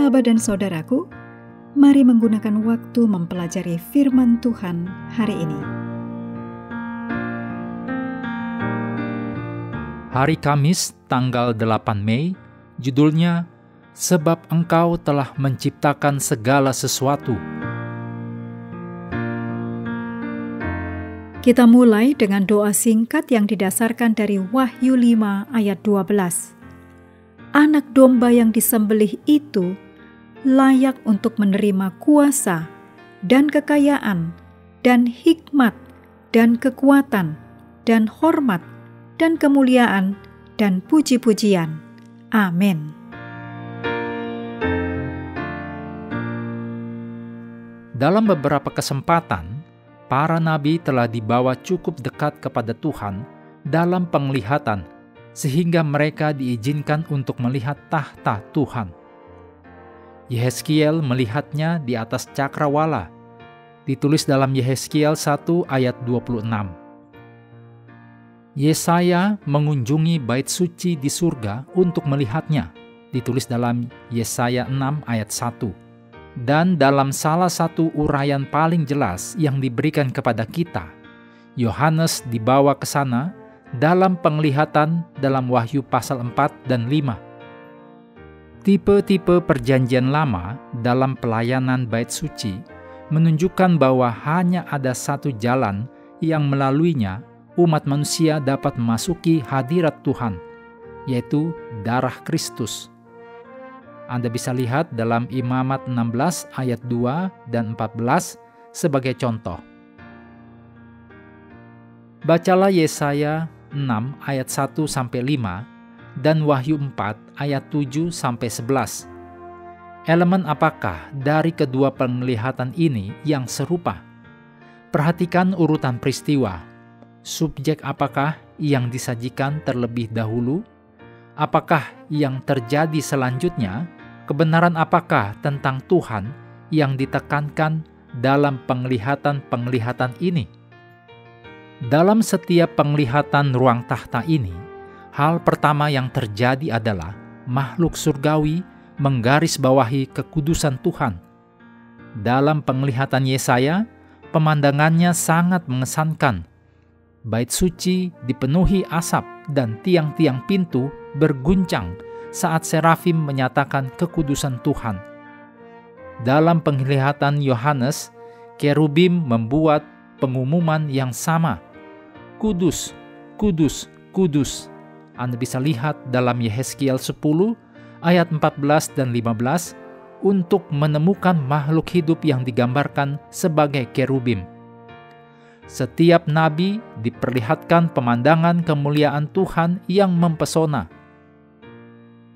Sahabat dan saudaraku, mari menggunakan waktu mempelajari firman Tuhan hari ini. Hari Kamis, tanggal 8 Mei, judulnya Sebab Engkau telah menciptakan segala sesuatu. Kita mulai dengan doa singkat yang didasarkan dari Wahyu 5 ayat 12. Anak domba yang disembelih itu layak untuk menerima kuasa dan kekayaan dan hikmat dan kekuatan dan hormat dan kemuliaan dan puji-pujian. Amin. Dalam beberapa kesempatan, para nabi telah dibawa cukup dekat kepada Tuhan dalam penglihatan, sehingga mereka diizinkan untuk melihat tahta Tuhan. Yehezkiel melihatnya di atas cakrawala, ditulis dalam Yehezkiel 1 ayat 26. Yesaya mengunjungi bait suci di surga untuk melihatnya, ditulis dalam Yesaya 6 ayat 1. Dan dalam salah satu uraian paling jelas yang diberikan kepada kita, Yohanes dibawa ke sana dalam penglihatan dalam Wahyu pasal 4 dan 5. Tipe-tipe perjanjian lama dalam pelayanan bait suci menunjukkan bahwa hanya ada satu jalan yang melaluinya umat manusia dapat memasuki hadirat Tuhan, yaitu darah Kristus. Anda bisa lihat dalam Imamat 16 ayat 2 dan 14 sebagai contoh. Bacalah Yesaya 6 ayat 1-5 dan Wahyu 4 ayat 7-11. Elemen apakah dari kedua penglihatan ini yang serupa? Perhatikan urutan peristiwa. Subjek apakah yang disajikan terlebih dahulu? Apakah yang terjadi selanjutnya? Kebenaran apakah tentang Tuhan yang ditekankan dalam penglihatan-penglihatan ini? Dalam setiap penglihatan ruang tahta ini, hal pertama yang terjadi adalah makhluk surgawi menggarisbawahi kekudusan Tuhan. Dalam penglihatan Yesaya, pemandangannya sangat mengesankan. Bait suci dipenuhi asap dan tiang-tiang pintu berguncang saat serafim menyatakan kekudusan Tuhan. Dalam penglihatan Yohanes, kerubim membuat pengumuman yang sama. Kudus, kudus, kudus. Anda bisa lihat dalam Yehezkiel 10 ayat 14 dan 15 untuk menemukan makhluk hidup yang digambarkan sebagai kerubim. Setiap nabi diperlihatkan pemandangan kemuliaan Tuhan yang mempesona.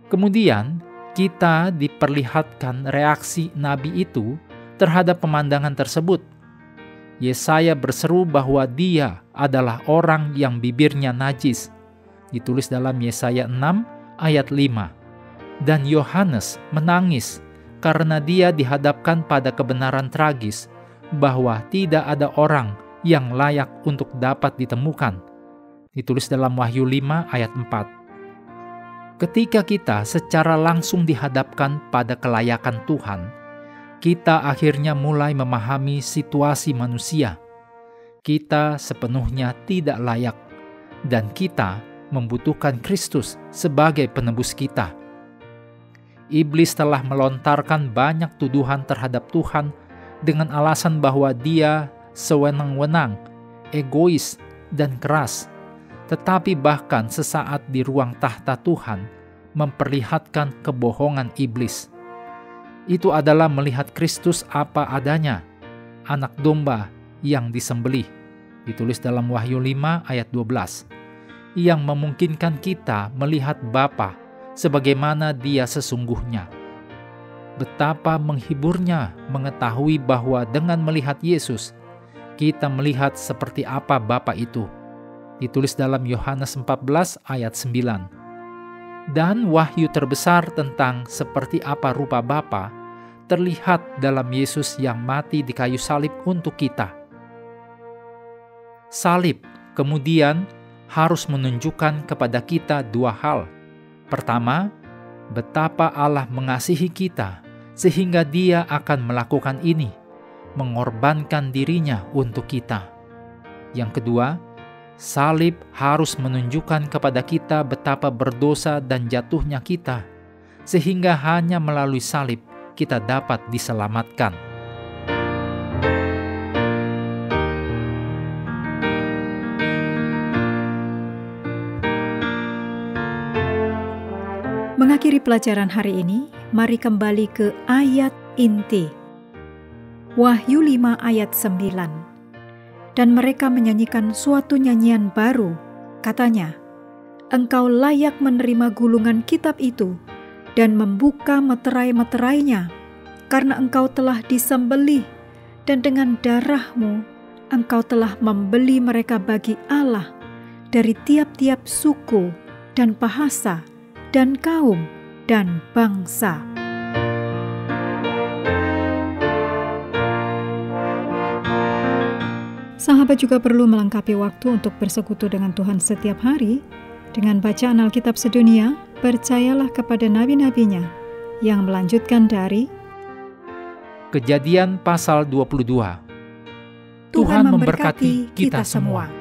Kemudian, kita diperlihatkan reaksi nabi itu terhadap pemandangan tersebut. Yesaya berseru bahwa dia adalah orang yang bibirnya najis, ditulis dalam Yesaya 6 ayat 5. Dan Yohanes menangis karena dia dihadapkan pada kebenaran tragis bahwa tidak ada orang yang layak untuk dapat ditemukan, ditulis dalam Wahyu 5 ayat 4. Ketika kita secara langsung dihadapkan pada kelayakan Tuhan, kita akhirnya mulai memahami situasi manusia. Kita sepenuhnya tidak layak, dan kita membutuhkan Kristus sebagai penebus kita. Iblis telah melontarkan banyak tuduhan terhadap Tuhan dengan alasan bahwa dia sewenang-wenang, egois, dan keras. Tetapi bahkan sesaat di ruang tahta Tuhan memperlihatkan kebohongan iblis. Itu adalah melihat Kristus apa adanya, anak domba yang disembelih, ditulis dalam Wahyu 5 ayat 12, yang memungkinkan kita melihat Bapa sebagaimana Dia sesungguhnya. Betapa menghiburnya mengetahui bahwa dengan melihat Yesus, kita melihat seperti apa Bapa itu, ditulis dalam Yohanes 14 ayat 9. Dan wahyu terbesar tentang seperti apa rupa Bapa terlihat dalam Yesus yang mati di kayu salib untuk kita. Salib kemudian harus menunjukkan kepada kita dua hal. Pertama, betapa Allah mengasihi kita sehingga Dia akan melakukan ini, mengorbankan dirinya untuk kita. Yang kedua, salib harus menunjukkan kepada kita betapa berdosa dan jatuhnya kita, sehingga hanya melalui salib kita dapat diselamatkan. Mengakhiri pelajaran hari ini, mari kembali ke ayat inti. Wahyu 5 ayat 9. Dan mereka menyanyikan suatu nyanyian baru, katanya, Engkau layak menerima gulungan kitab itu dan membuka meterai-meterainya, karena engkau telah disembelih, dan dengan darahmu engkau telah membeli mereka bagi Allah dari tiap-tiap suku dan bahasa dan kaum dan bangsa. Sahabat juga perlu melengkapi waktu untuk bersekutu dengan Tuhan setiap hari dengan bacaan Alkitab sedunia. Percayalah kepada nabi-nabinya yang melanjutkan dari Kejadian pasal 22. Tuhan memberkati kita semua.